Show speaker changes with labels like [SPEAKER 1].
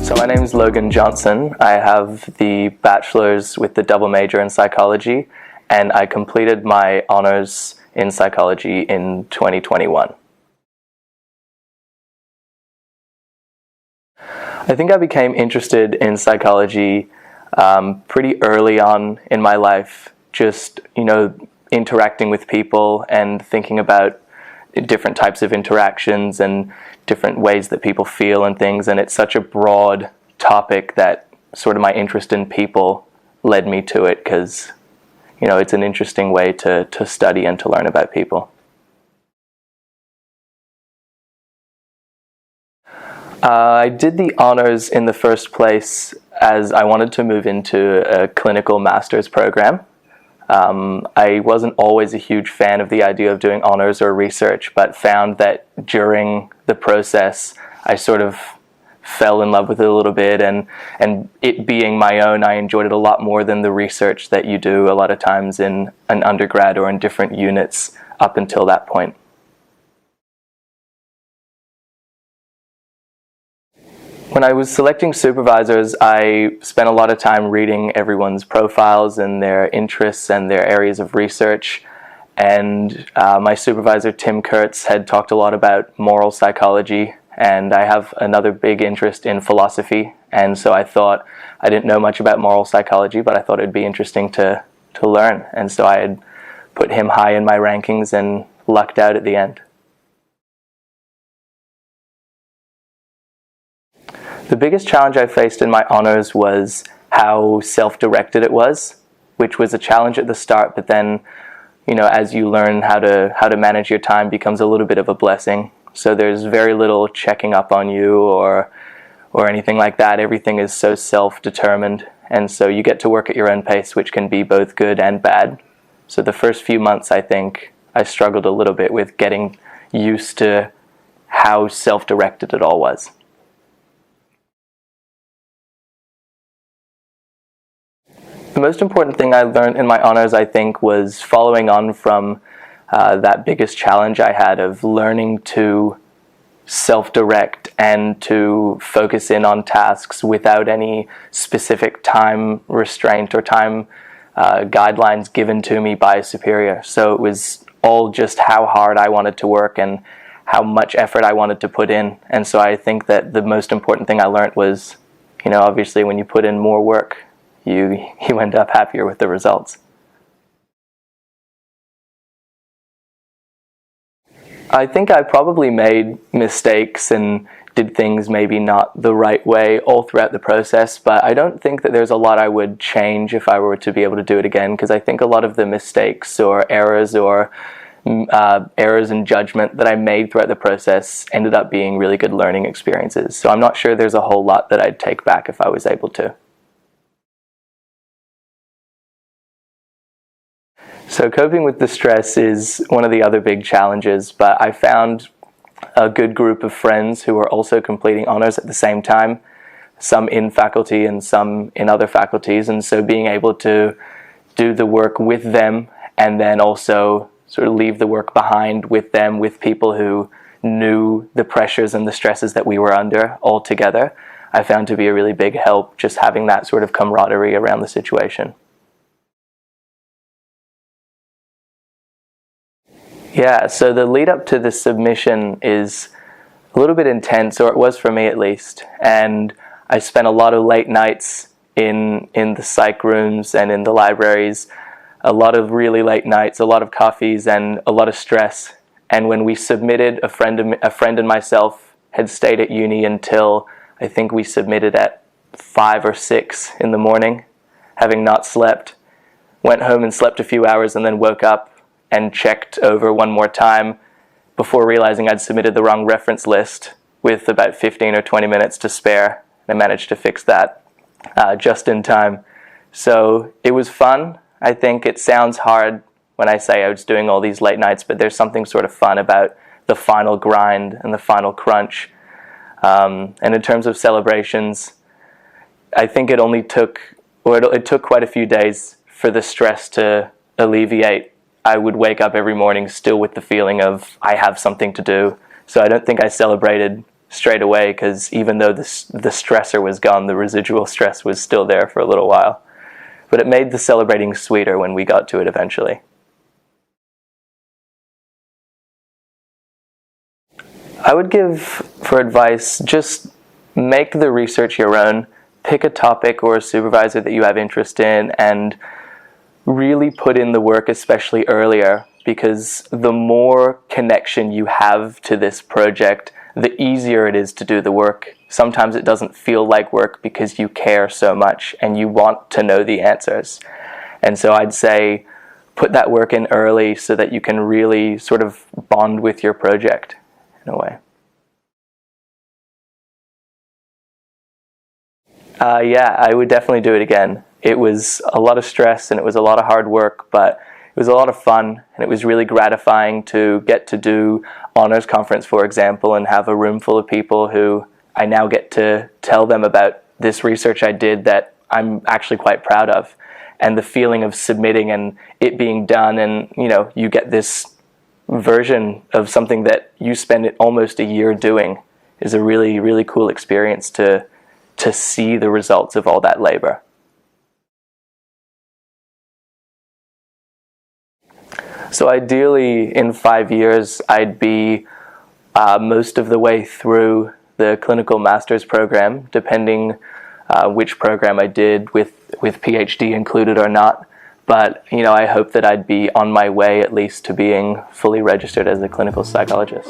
[SPEAKER 1] So my name is Logan Johnson. I have the bachelor's with the double major in psychology, and I completed my honors in psychology in 2021. I think I became interested in psychology pretty early on in my life, just, interacting with people and thinking about different types of interactions and different ways that people feel and things. And it's such a broad topic that sort of my interest in people led me to it, because, it's an interesting way to study and to learn about people. I did the honors in the first place as I wanted to move into a clinical master's program. I wasn't always a huge fan of the idea of doing honors or research, but found that during the process I sort of fell in love with it a little bit, and it being my own, I enjoyed it a lot more than the research that you do a lot of times in an undergrad or in different units up until that point. When I was selecting supervisors, I spent a lot of time reading everyone's profiles and their interests and their areas of research. And my supervisor, Tim Kurtz, had talked a lot about moral psychology, and I have another big interest in philosophy. And so I thought, I didn't know much about moral psychology, but I thought it'd be interesting to learn. And so I had put him high in my rankings and lucked out at the end. The biggest challenge I faced in my honors was how self-directed it was, which was a challenge at the start, but then, as you learn how to manage your time, becomes a little bit of a blessing. So there's very little checking up on you or anything like that. Everything is so self-determined, and so you get to work at your own pace, which can be both good and bad. So the first few months, I think, I struggled a little bit with getting used to how self-directed it all was. The most important thing I learned in my honors, I think, was following on from that biggest challenge I had of learning to self-direct and to focus in on tasks without any specific time restraint or time guidelines given to me by a superior. So it was all just how hard I wanted to work and how much effort I wanted to put in. And so I think that the most important thing I learned was, obviously when you put in more work, you end up happier with the results. I think I probably made mistakes and did things maybe not the right way all throughout the process, but I don't think that there's a lot I would change if I were to be able to do it again, because I think a lot of the mistakes or errors in judgment that I made throughout the process ended up being really good learning experiences. So I'm not sure there's a whole lot that I'd take back if I was able to. So coping with the stress is one of the other big challenges, but I found a good group of friends who are also completing honors at the same time, some in faculty and some in other faculties, and so being able to do the work with them and then also sort of leave the work behind with them, with people who knew the pressures and the stresses that we were under all together, I found to be a really big help, just having that sort of camaraderie around the situation. Yeah, so the lead up to the submission is a little bit intense, or it was for me at least, and I spent a lot of late nights in the psych rooms and in the libraries, a lot of really late nights, a lot of coffees, and a lot of stress. And when we submitted, a friend and myself had stayed at uni until I think we submitted at 5 or 6 in the morning, having not slept, went home and slept a few hours and then woke up and checked over one more time before realizing I'd submitted the wrong reference list with about 15 or 20 minutes to spare. I managed to fix that just in time. So it was fun. I think it sounds hard when I say I was doing all these late nights, but there's something sort of fun about the final grind and the final crunch. And in terms of celebrations, I think it took quite a few days for the stress to alleviate. I would wake up every morning still with the feeling of I have something to do. So I don't think I celebrated straight away, because even though the stressor was gone, the residual stress was still there for a little while. But it made the celebrating sweeter when we got to it eventually. I would give, for advice, just make the research your own. Pick a topic or a supervisor that you have interest in and really put in the work, especially earlier, because the more connection you have to this project, the easier it is to do the work. Sometimes it doesn't feel like work because you care so much and you want to know the answers. And so I'd say put that work in early so that you can really sort of bond with your project in a way. Yeah, I would definitely do it again. It was a lot of stress and it was a lot of hard work, but it was a lot of fun, and it was really gratifying to get to do honors conference, for example, and have a room full of people who I now get to tell them about this research I did that I'm actually quite proud of. And the feeling of submitting and it being done, and you get this version of something that you spend almost a year doing, is a really, really cool experience to see the results of all that labor. So ideally, in 5 years, I'd be most of the way through the clinical master's program, depending which program I did, with PhD included or not. But I hope that I'd be on my way at least to being fully registered as a clinical psychologist.